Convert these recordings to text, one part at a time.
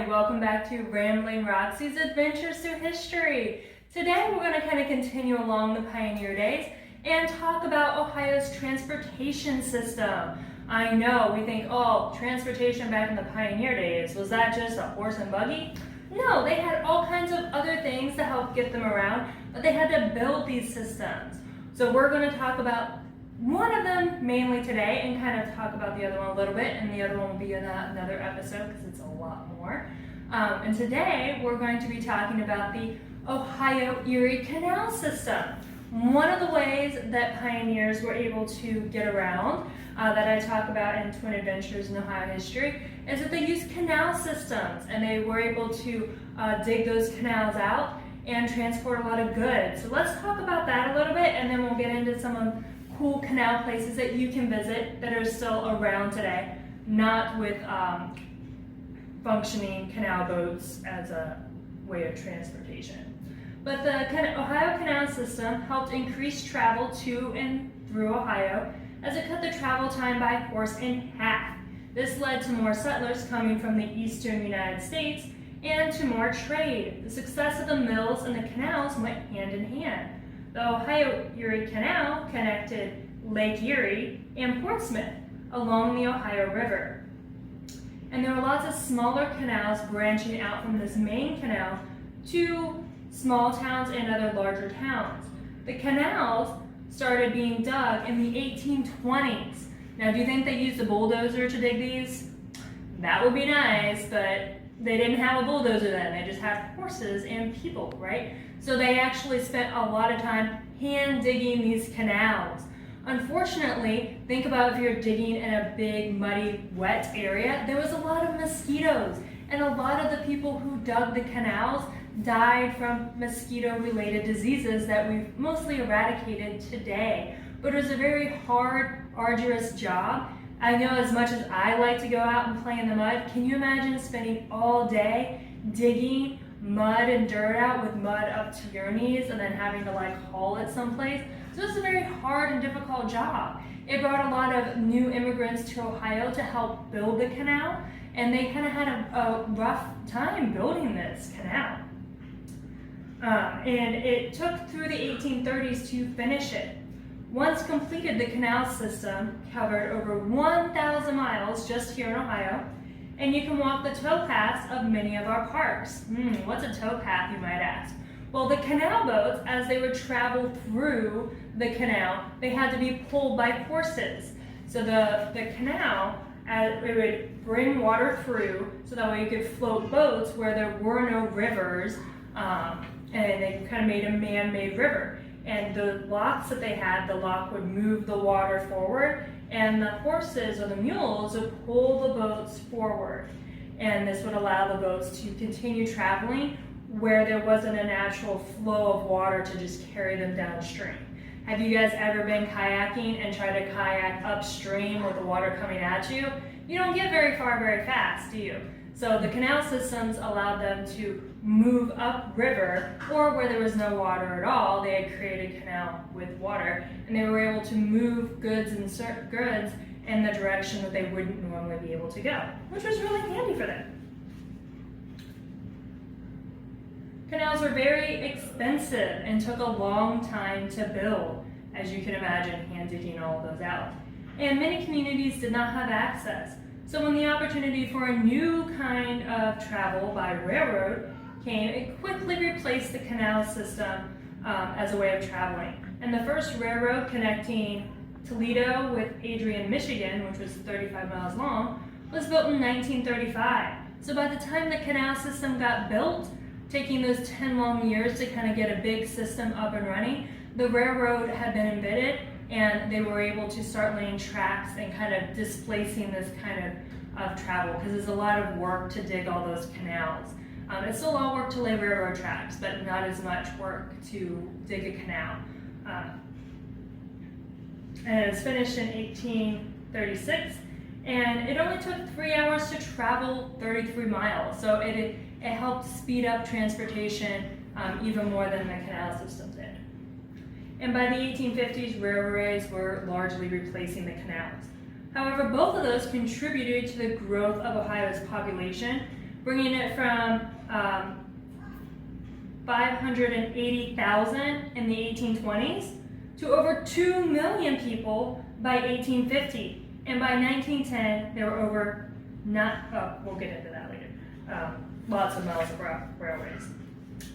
Hi, welcome back to Rambling Roxy's Adventures Through History. Today we're going to kind of continue along the pioneer days and talk about Ohio's transportation system. I know, we think, oh, transportation back in the pioneer days, was that just a horse and buggy? No, they had all kinds of other things to help get them around, but they had to build these systems. So we're going to talk about one of them mainly today and kind of talk about the other one a little bit, and the other one will be in another episode because it's a lot more. And today we're going to be talking about the Ohio Erie Canal System. One of the ways that pioneers were able to get around that I talk about in Twin Adventures in Ohio History is that they used canal systems, and they were able to dig those canals out and transport a lot of goods. So let's talk about that a little bit, and then we'll get into some of cool canal places that you can visit that are still around today, not with functioning canal boats as a way of transportation. But the Ohio Canal System helped increase travel to and through Ohio as it cut the travel time by horse in half. This led to more settlers coming from the eastern United States and to more trade. The success of the mills and the canals went hand in hand. The Ohio Erie Canal connected Lake Erie and Portsmouth along the Ohio River. And there were lots of smaller canals branching out from this main canal to small towns and other larger towns. The canals started being dug in the 1820s. Now, do you think they used a bulldozer to dig these? That would be nice, but they didn't have a bulldozer then. They just had horses and people, right? So they actually spent a lot of time hand digging these canals. Unfortunately, think about if you're digging in a big, muddy, wet area, there was a lot of mosquitoes, and a lot of the people who dug the canals died from mosquito-related diseases that we've mostly eradicated today. But it was a very hard, arduous job. I know as much as I like to go out and play in the mud, can you imagine spending all day digging mud and dirt out with mud up to your knees and then having to haul it someplace? So it's a very hard and difficult job. It brought a lot of new immigrants to Ohio to help build the canal, and they kind of had a rough time building this canal. And it took through the 1830s to finish it. Once completed, the canal system covered over 1,000 miles just here in Ohio, and you can walk the towpaths of many of our parks. What's a towpath, you might ask? Well, the canal boats, as they would travel through the canal, they had to be pulled by horses. So the canal, it would bring water through so that way you could float boats where there were no rivers, and they kind of made a man-made river. And the locks that they had, the lock would move the water forward, and the horses or the mules would pull the boats forward. And this would allow the boats to continue traveling where there wasn't a natural flow of water to just carry them downstream. Have you guys ever been kayaking and tried to kayak upstream with the water coming at you? You don't get very far very fast, do you? So the canal systems allowed them to move upriver, or where there was no water at all, they had created a canal with water, and they were able to move goods in the direction that they wouldn't normally be able to go, which was really handy for them. Canals were very expensive and took a long time to build, as you can imagine, hand digging all of those out. And many communities did not have access. So when the opportunity for a new kind of travel by railroad came, it quickly replaced the canal system as a way of traveling. And the first railroad connecting Toledo with Adrian, Michigan, which was 35 miles long, was built in 1935. So by the time the canal system got built, taking those 10 long years to kind of get a big system up and running, the railroad had been embedded, and they were able to start laying tracks and kind of displacing this kind of travel, because it's a lot of work to dig all those canals. It's still a lot of work to lay railroad tracks, but not as much work to dig a canal. And it was finished in 1836, and it only took 3 hours to travel 33 miles. So it helped speed up transportation even more than the canal system did. And by the 1850s, railways were largely replacing the canals. However, both of those contributed to the growth of Ohio's population bringing it from 580,000 in the 1820s to over 2 million people by 1850. And by 1910, there were over, we'll get into that later, lots of miles of railways.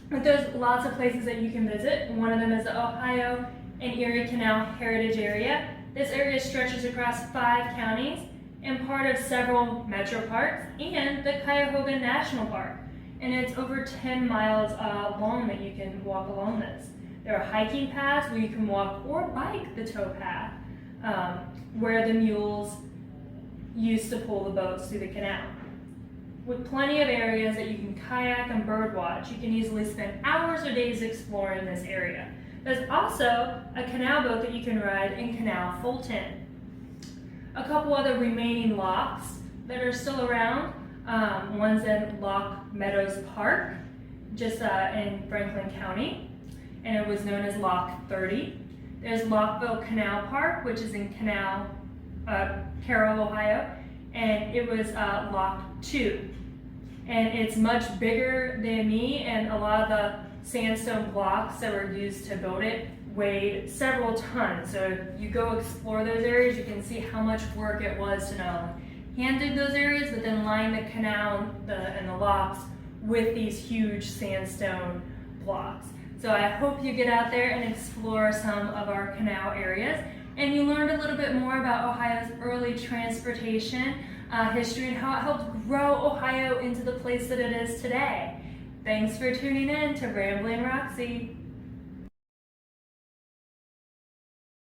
But there's lots of places that you can visit. One of them is the Ohio and Erie Canal Heritage Area. This area stretches across 5 counties and part of several metro parks and the Cuyahoga National Park. And it's over 10 miles long that you can walk along this. There are hiking paths where you can walk or bike the tow path, where the mules used to pull the boats through the canal. With plenty of areas that you can kayak and bird watch, you can easily spend hours or days exploring this area. There's also a canal boat that you can ride in Canal Fulton. A couple other remaining locks that are still around. One's in Lock Meadows Park, just in Franklin County, and it was known as Lock 30. There's Lockville Canal Park, which is in Carroll, Ohio, and it was Lock 2. And it's much bigger than me, and a lot of the sandstone blocks that were used to build it weighed several tons. So if you go explore those areas, you can see how much work it was to not only hand dig those areas, but then line the canal and the locks with these huge sandstone blocks. So I hope you get out there and explore some of our canal areas, and you learned a little bit more about Ohio's early transportation history and how it helped grow Ohio into the place that it is today. Thanks for tuning in to Ramblin' Roxy.